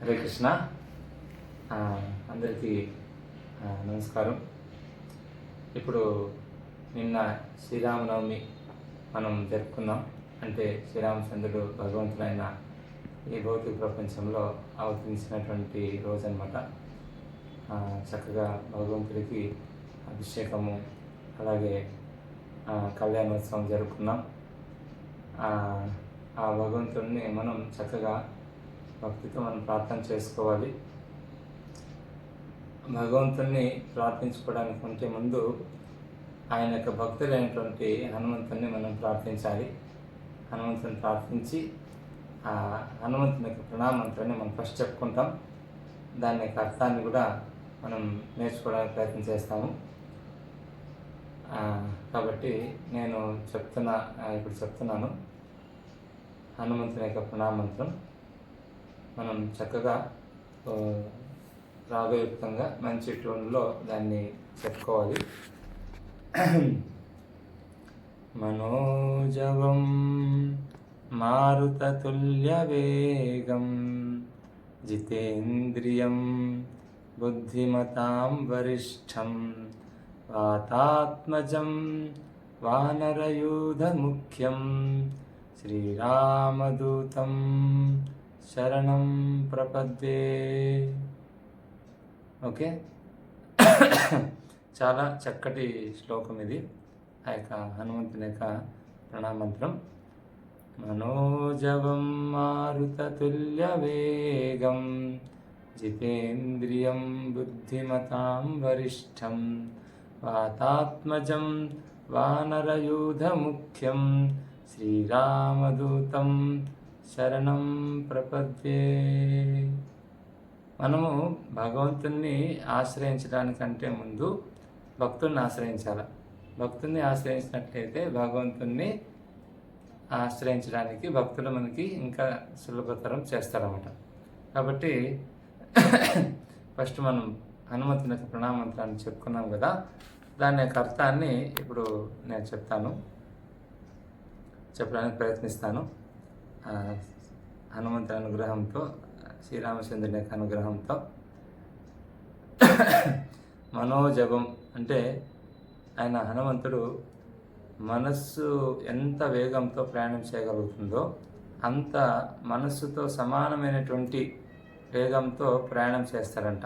హరే కృష్ణ. అందరికీ నమస్కారం. ఇప్పుడు నిన్న శ్రీరామనవమి మనం జరుపుకున్నాం. అంటే శ్రీరామచంద్రుడు భగవంతుడైన ఈ భౌతిక ప్రపంచంలో అవతరించినటువంటి రోజు అన్నమాట. చక్కగా భగవంతుడికి అభిషేకము, అలాగే కళ్యాణోత్సవం జరుపుకున్నాం. ఆ భగవంతుడిని మనం చక్కగా భక్తితో మనం ప్రార్థన చేసుకోవాలి. భగవంతుని ప్రార్థించుకోవడానికి కంటే ముందు ఆయన యొక్క భక్తులైనటువంటి హనుమంతుని మనం ప్రార్థించాలి. హనుమంతుని ప్రార్థించి ఆ హనుమంతుని యొక్క ప్రణామంత్రాన్ని మనం ఫస్ట్ చెప్పుకుంటాం. దాని యొక్క అర్థాన్ని కూడా మనం నేర్చుకోవడానికి ప్రయత్నం చేస్తాము. కాబట్టి నేను ఇప్పుడు చెప్తున్నాను హనుమంతుని యొక్క ప్రణామంత్రం. మనం చక్కగా రాగయుక్తంగా మంచి టోన్లో దాన్ని చెప్పుకోవాలి. మనోజవం మారుతతుల్యవేగం జితేంద్రియం బుద్ధిమతాం వరిష్టం వాతాత్మజం వానరయూధముఖ్యం శ్రీరామదూతం శరణం ప్రపద్యే. ఓకే, చాలా చక్కటి శ్లోకం ఇది. ఆ యొక్క హనుమంతుని యొక్క ప్రణామంత్రం. మనోజవం మారుతతుల్యవేగం జితేంద్రియం బుద్ధిమతాం వరిష్టం వాతాత్మజం వానరయూధముఖ్యం శ్రీరామదూతం శరణం ప్రపద్యే. మనము భగవంతుణ్ణి ఆశ్రయించడానికంటే ముందు భక్తుల్ని ఆశ్రయించాలి. భక్తుల్ని ఆశ్రయించినట్లయితే భగవంతుణ్ణి ఆశ్రయించడానికి భక్తులు మనకి ఇంకా సులభతరం చేస్తారన్నమాట. కాబట్టి ఫస్ట్ మనం హనుమంతుని యొక్క ప్రణామంత్రాన్ని చెప్పుకున్నాం కదా, దాని యొక్క అర్థాన్ని ఇప్పుడు నేను చెప్పడానికి ప్రయత్నిస్తాను. హనుమంతుని అనుగ్రహంతో, శ్రీరామచంద్రుని యొక్క అనుగ్రహంతో. మనోజవం అంటే ఆయన హనుమంతుడు మనస్సు ఎంత వేగంతో ప్రయాణం చేయగలుగుతుందో అంత మనస్సుతో సమానమైనటువంటి వేగంతో ప్రయాణం చేస్తారంట.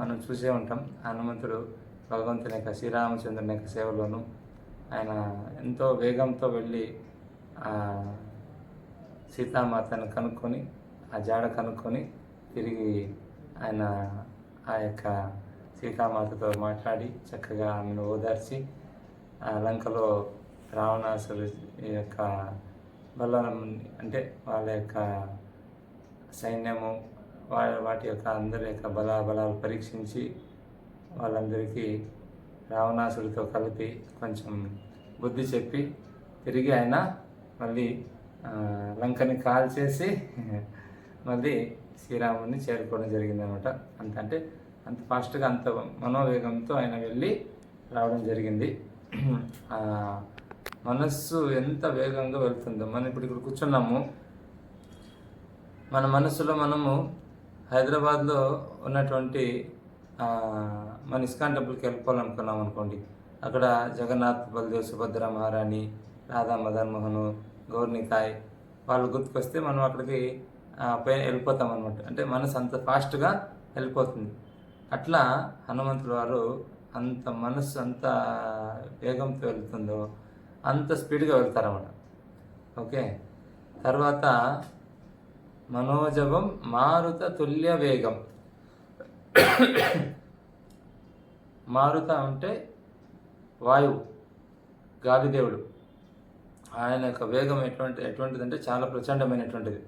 మనం చూసే ఉంటాం, హనుమంతుడు భగవంతుని యొక్క శ్రీరామచంద్రుని యొక్క సేవలోను ఆయన ఎంతో వేగంతో వెళ్ళి సీతామాతను కనుక్కొని, ఆ జాడ కనుక్కొని తిరిగి ఆయన ఆ యొక్క సీతామాతతో మాట్లాడి చక్కగా ఆమెను ఓదార్చి ఆ లంకలో రావణాసురు యొక్క బలం, అంటే వాళ్ళ యొక్క సైన్యము, వాటి యొక్క అందరి యొక్క బలాలు పరీక్షించి వాళ్ళందరికీ రావణాసుడితో కలిపి కొంచెం బుద్ధి చెప్పి తిరిగి ఆయన మళ్ళీ లంకని కాల్చేసి మళ్ళీ శ్రీరాముడిని చేరుకోవడం జరిగిందనమాట. అంటే అంత ఫాస్ట్గా, అంత మనోవేగంతో ఆయన వెళ్ళి రావడం జరిగింది. మనస్సు ఎంత వేగంగా వెళ్తుందో, మనం ఇప్పుడు ఇక్కడ కూర్చున్నాము, మన మనస్సులో మనము హైదరాబాద్లో ఉన్నటువంటి మన ఇస్కాన్ టెంపుల్కి వెళ్ళిపోవాలనుకున్నాం అనుకోండి. అక్కడ జగన్నాథ్, బలదేవ్, సుభద్ర, మహారాణి, రాధా, మదన్ మోహన్, గౌర్నికాయ్ వాళ్ళు గుర్తుకొస్తే మనం అక్కడికి వెళ్ళిపోతాం అనమాట. అంటే మనసు అంత ఫాస్ట్గా వెళ్ళిపోతుంది. అట్లా హనుమంతుల వారు అంత మనస్సు అంత వేగంతో వెళ్తుందో అంత స్పీడ్గా వెళ్తారన్నమాట. ఓకే, తర్వాత మనోజవం మారుత తుల్య వేగం. మారుత అంటే వాయువు, గాలిదేవుడు. ఆయన యొక్క వేగం ఎటువంటిదంటే చాలా ప్రచండమైనటువంటిది.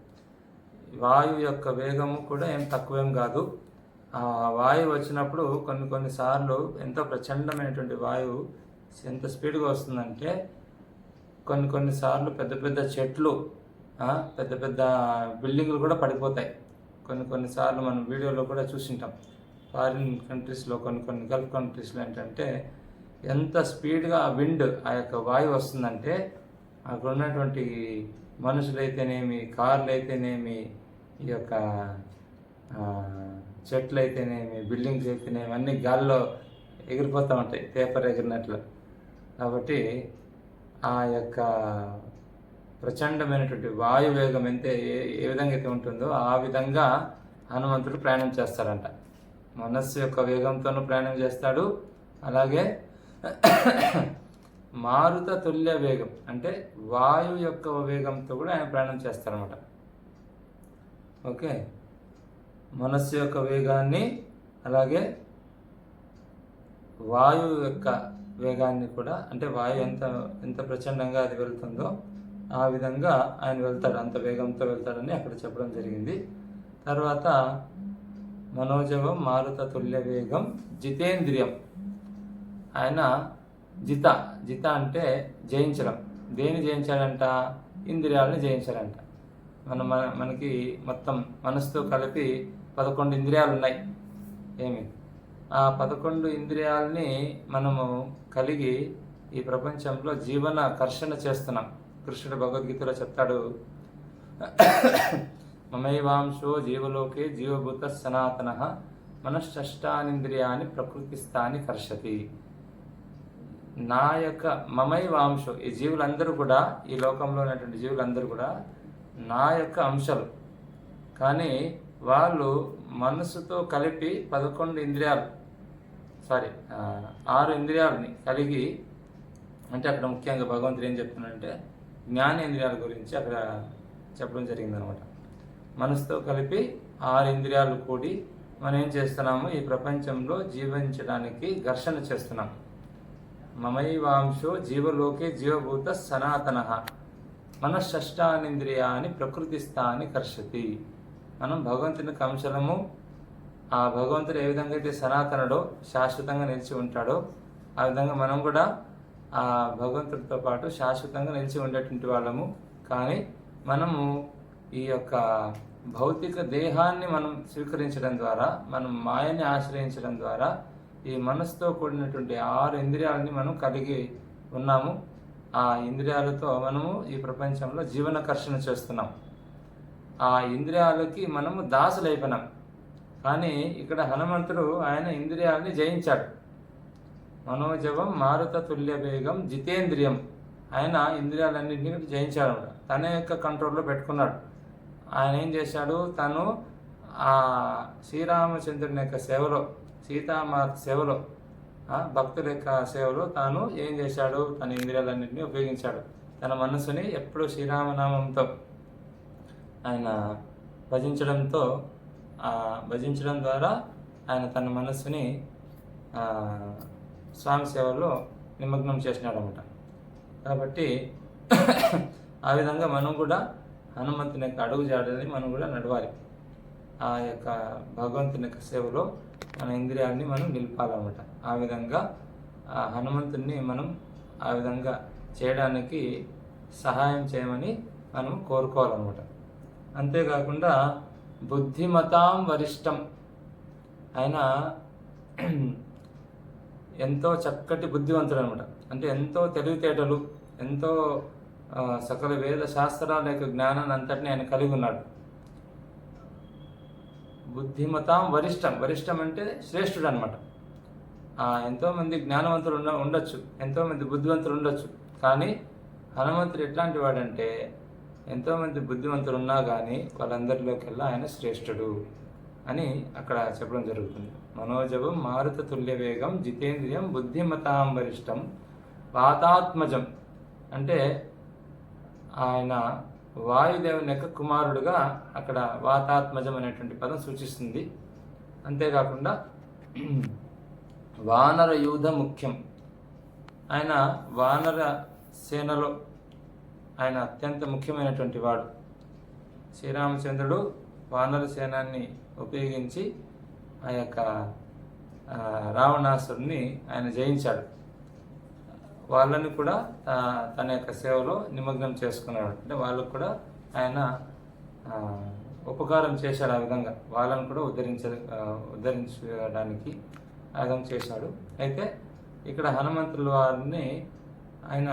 వాయువు యొక్క వేగము కూడా ఏం తక్కువేం కాదు. ఆ వాయువు వచ్చినప్పుడు కొన్నిసార్లు ఎంతో ప్రచండమైనటువంటి వాయువు ఎంత స్పీడ్గా వస్తుందంటే కొన్నిసార్లు పెద్ద పెద్ద చెట్లు, పెద్ద పెద్ద బిల్డింగులు కూడా పడిపోతాయి. కొన్నిసార్లు మనం వీడియోలో కూడా చూసింటాం. ఫారిన్ కంట్రీస్లో, కొన్ని గల్ఫ్ కంట్రీస్లో ఏంటంటే ఎంత స్పీడ్గా ఆ విండ్, ఆ యొక్క వాయువు వస్తుందంటే అక్కడ ఉన్నటువంటి మనుషులైతేనేమి, కార్లు అయితేనేమి, ఈ యొక్క చెట్లు అయితేనేమి, బిల్డింగ్స్ అయితేనేమి అన్నీ గాల్లో ఎగిరిపోతూ ఉంటాయి పేపర్ ఎగిరినట్లు. కాబట్టి ఆ యొక్క ప్రచండమైనటువంటి వాయువేగం ఏ విధంగా అయితే ఉంటుందో ఆ విధంగా హనుమంతుడు ప్రయాణం చేస్తాడంట. మనస్సు యొక్క వేగంతోనూ ప్రయాణం చేస్తాడు, అలాగే మారుత తుల్య వేగం అంటే వాయువు యొక్క వేగంతో కూడా ఆయన ప్రయాణం చేస్తారన్నమాట. ఓకే, మనస్సు యొక్క వేగాన్ని అలాగే వాయువు యొక్క వేగాన్ని కూడా, అంటే వాయువు ఎంత ప్రచండంగా అది వెళ్తుందో ఆ విధంగా ఆయన వెళ్తాడు, అంత వేగంతో వెళ్తాడని అక్కడ చెప్పడం జరిగింది. తర్వాత మనోజవం మారుత తుల్య వేగం జితేంద్రియం. ఆయన జిత అంటే జయించడం. దేని జయించాడంట? ఇంద్రియాలని జయించాడంట. మనకి మొత్తం మనసుతో కలిపి 11 ఇంద్రియాలు ఉన్నాయి. ఆ 11 ఇంద్రియాలని మనము కలిగి ఈ ప్రపంచంలో జీవన కర్షణ చేస్తున్నాం. కృష్ణుడు భగవద్గీతలో చెప్తాడు, మమైవాంశో జీవలోకే జీవభూత సనాతన మనశ్చష్టానింద్రియాన్ని ప్రకృతిస్థాని కర్షతి. నా యొక్క మమైవాంశో, ఈ జీవులందరూ కూడా, ఈ లోకంలో ఉన్నటువంటి జీవులందరూ కూడా నా యొక్క అంశాలు. కానీ వాళ్ళు మనసుతో కలిపి 11 ఇంద్రియాలు 6 ఇంద్రియాలని కలిగి, అంటే అక్కడ ముఖ్యంగా భగవంతుడు ఏం చెప్తున్నాడంటే జ్ఞానేంద్రియాల గురించి అక్కడ చెప్పడం జరిగిందనమాట. మనసుతో కలిపి 6 ఇంద్రియాలు కూడి మనం ఏం చేస్తున్నాము? ఈ ప్రపంచంలో జీవించడానికి ఘర్షణ చేస్తున్నాం. మమైవాంశో జీవలోకే జీవభూత సనాతన మనశ్చష్టానింద్రియాన్ని ప్రకృతిస్థాని కర్షతి. మనం భగవంతుని అంశలము. ఆ భగవంతుడు ఏ విధంగా అయితే సనాతనుడో, శాశ్వతంగా నిలిచి ఉంటాడో, ఆ విధంగా మనం కూడా ఆ భగవంతుడితో పాటు శాశ్వతంగా నిలిచి ఉండేటువంటి వాళ్ళము. కానీ మనము ఈ యొక్క భౌతిక దేహాన్ని మనం స్వీకరించడం ద్వారా, మనం మాయని ఆశ్రయించడం ద్వారా ఈ మనసుతో కూడినటువంటి 6 ఇంద్రియాలని మనం కలిగి ఉన్నాము. ఆ ఇంద్రియాలతో మనము ఈ ప్రపంచంలో జీవన కర్షణ చేస్తున్నాం. ఆ ఇంద్రియాలకి మనము దాసులైపోయినాం. కానీ ఇక్కడ హనుమంతుడు ఆయన ఇంద్రియాలని జయించాడు. మనోజవం మారుత తుల్య వేగం జితేంద్రియం. ఆయన ఇంద్రియాలన్నింటినీ జయించాడు, తన యొక్క కంట్రోల్లో పెట్టుకున్నాడు. ఆయన ఏం చేశాడు? తను ఆ శ్రీరామచంద్రుని యొక్క సేవలో, సీతామాత సేవలో, భక్తుల యొక్క సేవలో తాను ఏం చేశాడు? తన ఇంద్రియాలన్నింటినీ ఉపయోగించాడు. తన మనసుని ఎప్పుడూ శ్రీరామనామంతో ఆయన భజించడం ద్వారా ఆయన తన మనస్సుని స్వామి సేవలో నిమగ్నం చేసినాడు అన్నమాట. కాబట్టి ఆ విధంగా మనం కూడా హనుమంతుని యొక్క అడుగు జాడని మనం కూడా నడవాలి. ఆ యొక్క భగవంతుని యొక్క సేవలో మన ఇంద్రియాలని మనం నిలపాలన్నమాట. ఆ విధంగా ఆ హనుమంతుని మనం ఆ విధంగా చేయడానికి సహాయం చేయమని మనం కోరుకోవాలన్నమాట. అంతేకాకుండా బుద్ధిమతాం వరిష్టం. ఆయన ఎంతో చక్కటి బుద్ధివంతుడు అనమాట. అంటే ఎంతో తెలివితేటలు, ఎంతో సకల వేద శాస్త్రాల యొక్క జ్ఞానాన్ని అంతటిని ఆయన కలిగి ఉన్నాడు. బుద్ధిమతాం వరిష్టం. వరిష్టం అంటే శ్రేష్ఠుడు అనమాట. ఎంతోమంది జ్ఞానవంతులు ఉండొచ్చు, ఎంతోమంది బుద్ధివంతులు ఉండొచ్చు. కానీ హనుమంతుడు ఎట్లాంటి వాడంటే ఎంతోమంది బుద్ధివంతులు ఉన్నా కానీ వాళ్ళందరిలోకెల్లా ఆయన శ్రేష్ఠుడు అని అక్కడ చెప్పడం జరుగుతుంది. మనోజవం మారుత తుల్య వేగం జితేంద్రియం బుద్ధిమతాం వరిష్టం వాతాత్మజం. అంటే ఆయన వాయుదేవుని యొక్క కుమారుడుగా అక్కడ వాతాత్మజం అనేటువంటి పదం సూచిస్తుంది. అంతేకాకుండా వానర యూధ ముఖ్యం. ఆయన వానర సేనలో ఆయన అత్యంత ముఖ్యమైనటువంటి వాడు. శ్రీరామచంద్రుడు వానర సేనాన్ని ఉపయోగించి ఆ యొక్క రావణాసురుని ఆయన జయించాడు. వాళ్ళని కూడా తన యొక్క సేవలో నిమగ్నం చేసుకున్నాడు. అంటే వాళ్ళకు కూడా ఆయన ఉపకారం చేశాడు. ఆ విధంగా వాళ్ళని కూడా ఉద్ధరించడానికి ఆ విధంగా చేశాడు. అయితే ఇక్కడ హనుమంతుల వారిని ఆయన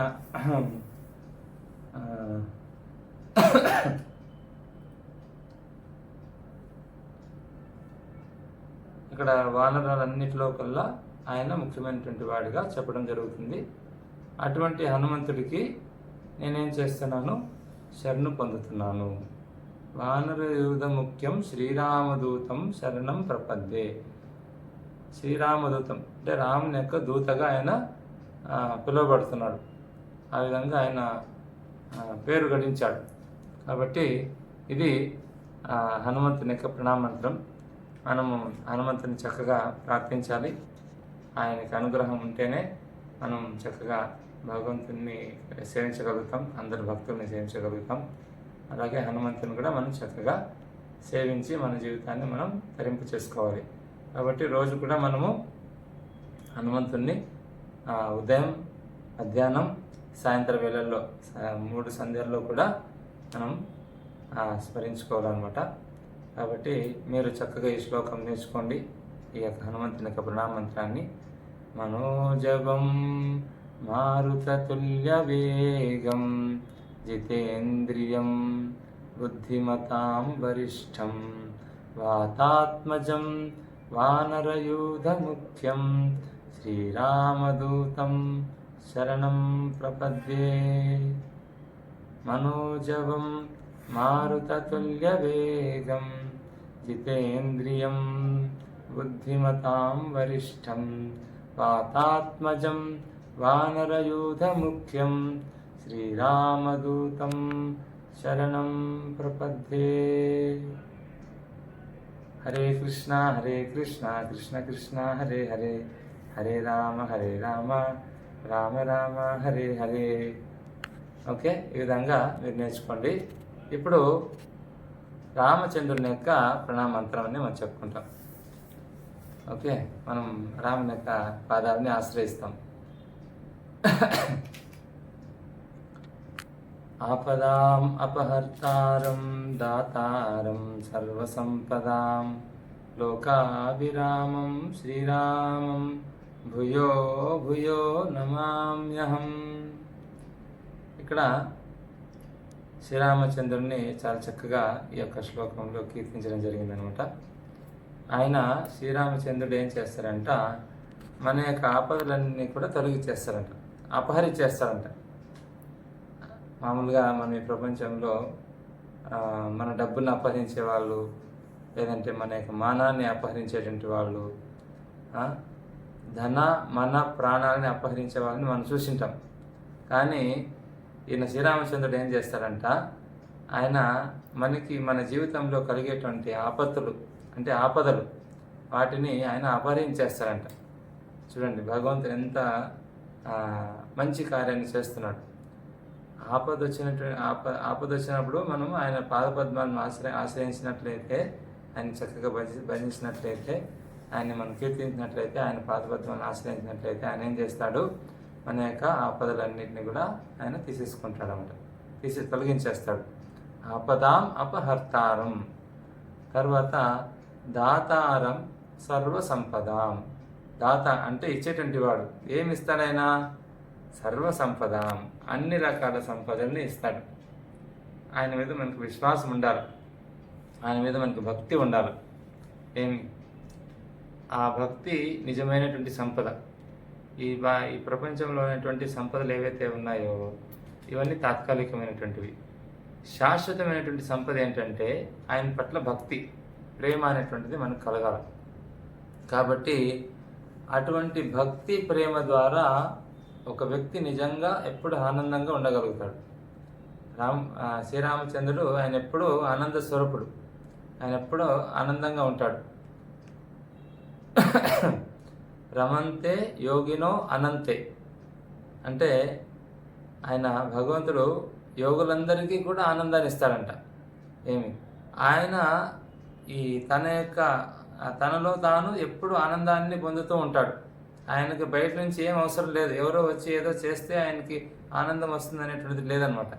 ఇక్కడ వానరాలన్నిటిలో కల్లా ఆయన ముఖ్యమైనటువంటి వాడిగా చెప్పడం జరుగుతుంది. అటువంటి హనుమంతుడికి నేనేం చేస్తున్నాను, శరణు పొందుతున్నాను. వానరయూధ ముఖ్యం శ్రీరామదూతం శరణం ప్రపద్దే. శ్రీరామదూతం అంటే రాముని యొక్క దూతగా ఆయన పిలువబడుతున్నాడు. ఆ విధంగా ఆయన పేరు గడించాడు. కాబట్టి ఇది హనుమంతుని యొక్క ప్రణామంత్రం. మనము హనుమంతుని చక్కగా ప్రార్థించాలి. ఆయనకి అనుగ్రహం ఉంటేనే మనం చక్కగా భగవంతుని సేవించగలుగుతాం, అందరి భక్తుల్ని సేవించగలుగుతాం. అలాగే హనుమంతుని కూడా మనం చక్కగా సేవించి మన జీవితాన్ని మనం తరింపు చేసుకోవాలి. కాబట్టి రోజు కూడా మనము హనుమంతుణ్ణి ఉదయం, మధ్యాహ్నం, సాయంత్రం వేళల్లో 3 సంధ్యల్లో కూడా మనం స్మరించుకోవాలన్నమాట. కాబట్టి మీరు చక్కగా ఈ శ్లోకం నేర్చుకోండి. ఈ యొక్క హనుమంతుని యొక్క ప్రణామంత్రాన్ని. మనోజవం మారుతతుల్య వేగం జితేంద్రియం బుద్ధిమతాం వరిష్టం వాతాత్మజం వానరయూధముఖ్యం శ్రీరామదూతం శరణం ప్రపద్యే. మనోజవం మారుతతుల్య వేగం జితేంద్రియం బుద్ధిమతాం వరిష్టం వాతాత్మజం వానరయూధముఖ్యం శ్రీరామదూతం శరణం ప్రపద్యే. హరే కృష్ణ కృష్ణ కృష్ణ హరే హరే, హరే రామ రామ రామ హరే హరే. ఓకే, ఈ విధంగా మీరు నేర్చుకోండి. ఇప్పుడు రామచంద్రుని యొక్క ప్రణామంత్రాన్ని మనం చెప్పుకుంటాం. ఓకే, మనం రాముని యొక్క పాదాలని ఆశ్రయిస్తాం. ఆపదాం అపహర్తారం దాతారం సర్వసంపదాం లోకాభిరామం శ్రీరామం భూయో భూయో నమామ్యహం. ఇక్కడ శ్రీరామచంద్రుడిని చాలా చక్కగా ఈ యొక్క శ్లోకంలో కీర్తించడం జరిగిందనమాట. ఆయన శ్రీరామచంద్రుడు ఏం చేస్తారంట, మన యొక్క ఆపదలన్నీ కూడా తొలగించేస్తారంట, అపహరించేస్తారంట. మామూలుగా మన ఈ ప్రపంచంలో మన డబ్బులను అపహరించే వాళ్ళు, లేదంటే మన యొక్క మానాన్ని అపహరించేటువంటి వాళ్ళు, ధన మన ప్రాణాలని అపహరించే వాళ్ళని మనం చూసింటాం. కానీ ఈయన శ్రీరామచంద్రుడు ఏం చేస్తారంట, ఆయన మనకి మన జీవితంలో కలిగేటువంటి ఆపదలు వాటిని ఆయన అపహరించేస్తారంట. చూడండి, భగవంతుడు ఎంత మంచి కార్యాన్ని చేస్తున్నాడు. ఆపద వచ్చినప్పుడు మనం ఆయన పాదపద్మాలను ఆశ్రయించినట్లయితే, ఆయన చక్కగా భజించినట్లయితే, ఆయన్ని మనం కీర్తించినట్లయితే, ఆయన పాదపద్మాలను ఆశ్రయించినట్లయితే ఆయన ఏం చేస్తాడు, మన యొక్క ఆపదలన్నింటినీ కూడా ఆయన తీసేసుకుంటాడు అన్నమాట, తొలగించేస్తాడు. ఆపదాం అపహర్తారం. తర్వాత దాతారం సర్వసంపదాం. దాత అంటే ఇచ్చేటువంటి వాడు. ఏమి ఇస్తాడైనా? సర్వసంపదాం, అన్ని రకాల సంపదల్ని ఇస్తాడు. ఆయన మీద మనకు విశ్వాసం ఉండాలి, ఆయన మీద మనకు భక్తి ఉండాలి. ఆ భక్తి నిజమైనటువంటి సంపద. ఈ ప్రపంచంలో ఉన్నటువంటి సంపదలు ఏవైతే ఉన్నాయో ఇవన్నీ తాత్కాలికమైనటువంటివి. శాశ్వతమైనటువంటి సంపద ఏంటంటే ఆయన పట్ల భక్తి, ప్రేమ అనేటువంటిది మనకు కలగాలి. కాబట్టి అటువంటి భక్తి ప్రేమ ద్వారా ఒక వ్యక్తి నిజంగా ఎప్పుడు ఆనందంగా ఉండగలుగుతాడు. శ్రీరామచంద్రుడు ఆయన ఎప్పుడూ ఆనంద స్వరూపుడు, ఆయన ఎప్పుడూ ఆనందంగా ఉంటాడు. రమంతే యోగినో అనంతే అంటే ఆయన భగవంతుడు యోగులందరికీ కూడా ఆనందాన్ని ఇస్తాడంట. ఆయన తనలో తాను ఎప్పుడు ఆనందాన్ని పొందుతూ ఉంటాడు. ఆయనకి బయట నుంచి ఏం అవసరం లేదు. ఎవరో వచ్చి ఏదో చేస్తే ఆయనకి ఆనందం వస్తుంది అనేటువంటిది లేదనమాట.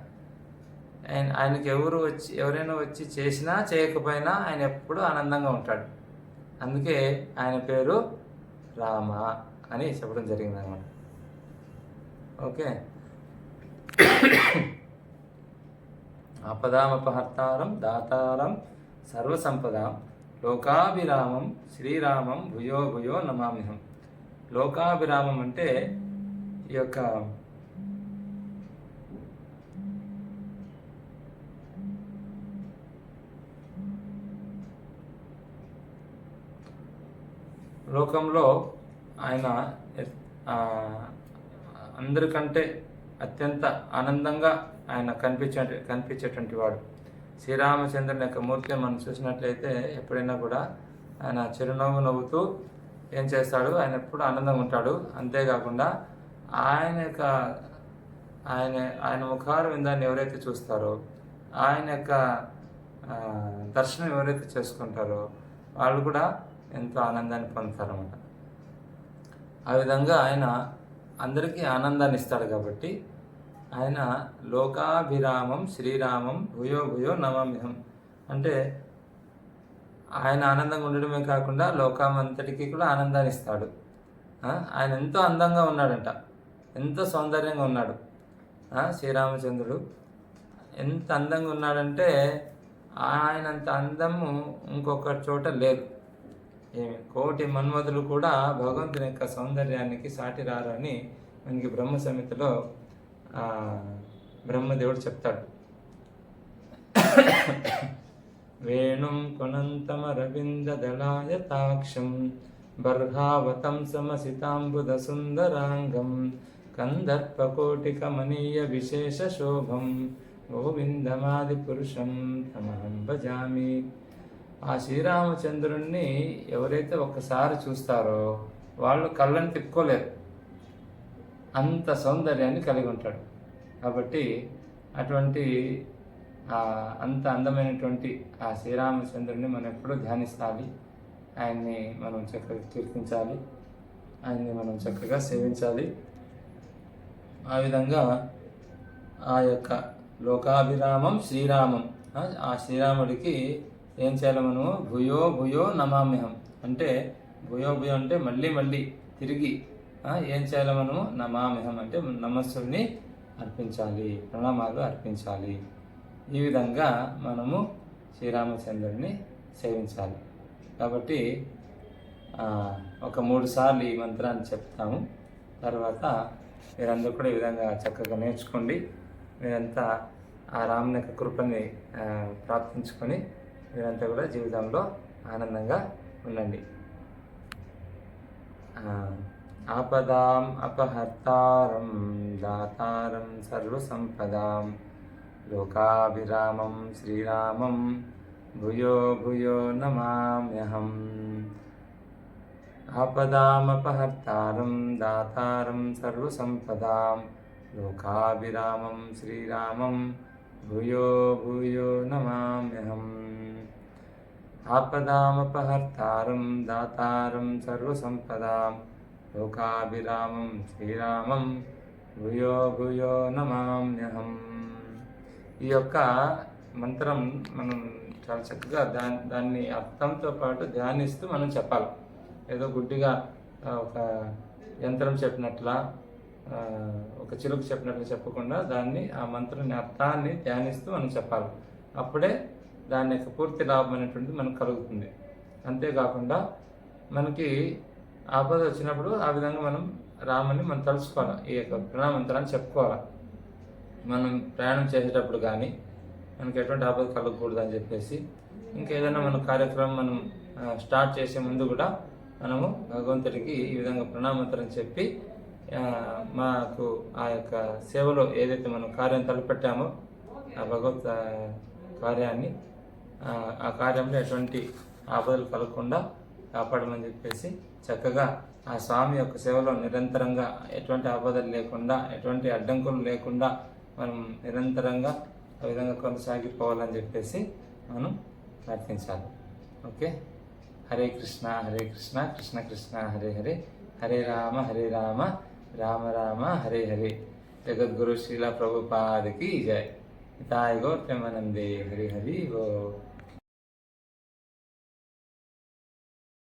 ఆయనకి ఎవరైనా వచ్చి చేసినా చేయకపోయినా ఆయన ఎప్పుడు ఆనందంగా ఉంటాడు. అందుకే ఆయన పేరు రామ అని చెప్పడం జరిగింది అనమాట. ఓకే, ఆపదామపహర్తారం దాతారం సర్వసంపదాం లోకాభిరామం శ్రీరామం భూయో భూయో నమామ్యహం. లోకాభిరామం అంటే ఈ యొక్క లోకంలో ఆయన అందరికంటే అత్యంత ఆనందంగా ఆయన కనిపించేటువంటి వాడు. శ్రీరామచంద్రుని యొక్క మూర్తిని మనం చూసినట్లయితే ఎప్పుడైనా కూడా ఆయన చిరునవ్వు నవ్వుతూ ఏం చేస్తాడు, ఆయన ఎప్పుడు ఆనందంగా ఉంటాడు. అంతేకాకుండా ఆయన యొక్క ఆయన ముఖార విందాన్ని ఎవరైతే చూస్తారో, ఆయన యొక్క దర్శనం ఎవరైతే చేసుకుంటారో వాళ్ళు కూడా ఎంతో ఆనందాన్ని పొందుతారన్నమాట. ఆ విధంగా ఆయన అందరికీ ఆనందాన్ని ఇస్తాడు కాబట్టి ఆయన లోకాభిరామం శ్రీరామం భూయో భూయో నమామ్యహం అంటే ఆయన ఆనందంగా ఉండడమే కాకుండా లోకమంతటికి కూడా ఆనందాన్ని ఇస్తాడు. ఆయన ఎంతో అందంగా ఉన్నాడంట, ఎంతో సౌందర్యంగా ఉన్నాడు. శ్రీరామచంద్రుడు ఎంత అందంగా ఉన్నాడంటే ఆయనంత అందము ఇంకొక చోట లేదు. కోటి మన్మధులు కూడా భగవంతుని యొక్క సౌందర్యానికి సాటి రారు అని మనకి బ్రహ్మ సంహితలో బ్రహ్మదేవుడు చెప్తాడు. వేణుం కొనంతమరవింద దళాయతాక్షం బర్హావతం సమసితాంబుద సుందరాంగం కందర్పకోటికమనీయ విశేష శోభం గోవిందమాది పురుషం తమహం భజామి. ఆ శ్రీరామచంద్రుణ్ణి ఎవరైతే ఒక్కసారి చూస్తారో వాళ్ళు కళ్ళని తిప్పుకోలేరు, అంత సౌందర్యాన్ని కలిగి ఉంటాడు. కాబట్టి అటువంటి అంత అందమైనటువంటి ఆ శ్రీరామచంద్రుడిని మనం ఎప్పుడూ ధ్యానిస్తాలి, ఆయన్ని మనం చక్కగా కీర్తించాలి, ఆయన్ని మనం చక్కగా సేవించాలి. ఆ విధంగా ఆ యొక్క లోకాభిరామం శ్రీరామం, ఆ శ్రీరాముడికి ఏం చేయాలి మనము? భూయో భూయో నమామ్యహం అంటే భూయో భూయో అంటే మళ్ళీ మళ్ళీ తిరిగి ఏం చేయాలి మనము? నమామ్యహం అంటే నమస్సుల్ని అర్పించాలి, ప్రణామాలు అర్పించాలి. ఈ విధంగా మనము శ్రీరామచంద్రుడిని సేవించాలి. కాబట్టి ఒక 3 సార్లు ఈ మంత్రాన్ని చెప్తాము. తర్వాత మీరందరూ కూడా ఈ విధంగా చక్కగా నేర్చుకోండి. మీరంతా ఆ రాముని యొక్క కృపని ప్రార్థించుకొని మీరంతా కూడా జీవితంలో ఆనందంగా ఉండండి. ఆపదాం అపహర్తారం దాతారం సర్వసంపదాం లోకాభిరామం శ్రీరామం భూయో భూయో నమామ్యహం. ఆపదామపహర్తారం దాతారం సర్వసంపదాం లోకాభిరామం శ్రీరామం భూయో భూయో నమామ్యహం. ఆపదామపహర్తారం దాతారం సర్వసంపదాం లోకాభిరామం శ్రీరామం భూయో భూయో నమామ్యహం. ఈ యొక్క మంత్రం మనం చాలా చక్కగా దాన్ని అర్థంతో పాటు ధ్యానిస్తూ మనం చెప్పాలి. ఏదో గుడ్డిగా ఒక యంత్రం చెప్పినట్లా, ఒక చిలుకు చెప్పినట్లు చెప్పకుండా దాన్ని ఆ మంత్రాన్ని అర్థాన్ని ధ్యానిస్తూ మనం చెప్పాలి. అప్పుడే దాని యొక్క పూర్తి లాభం అనేటువంటిది మనకు కలుగుతుంది. అంతేకాకుండా మనకి ఆపద వచ్చినప్పుడు ఆ విధంగా మనం రాముని మనం తలుచుకోవాలి, ఈ యొక్క ప్రణామంత్రాన్ని చెప్పుకోవాలి. మనం ప్రయాణం చేసేటప్పుడు కానీ మనకి ఎటువంటి ఆపద కలగకూడదు అని చెప్పేసి, ఇంకేదైనా మన కార్యక్రమం మనం స్టార్ట్ చేసే ముందు కూడా మనము భగవంతుడికి ఈ విధంగా ప్రణామంత్రం చెప్పి మాకు ఆ యొక్క సేవలో ఏదైతే మనం కార్యం తలపెట్టామో ఆ భగవత్ కార్యాన్ని, ఆ కార్యంలో ఎటువంటి ఆపదలు కలగకుండా కాపాడమని చెప్పేసి చక్కగా ఆ స్వామి యొక్క సేవలో నిరంతరంగా ఎటువంటి ఆపదలు లేకుండా, ఎటువంటి అడ్డంకులు లేకుండా మనం నిరంతరంగా ఆ విధంగా కొనసాగిపోవాలని చెప్పేసి మనం ప్రార్థించాలి. ఓకే. హరే కృష్ణ కృష్ణ కృష్ణ హరే హరే, హరే రామ రామ రామ హరే హరే. జగద్గురు శ్రీల ప్రభుపాదకి జయ. తాయి గో ప్రేమానందే హరి హరి గో.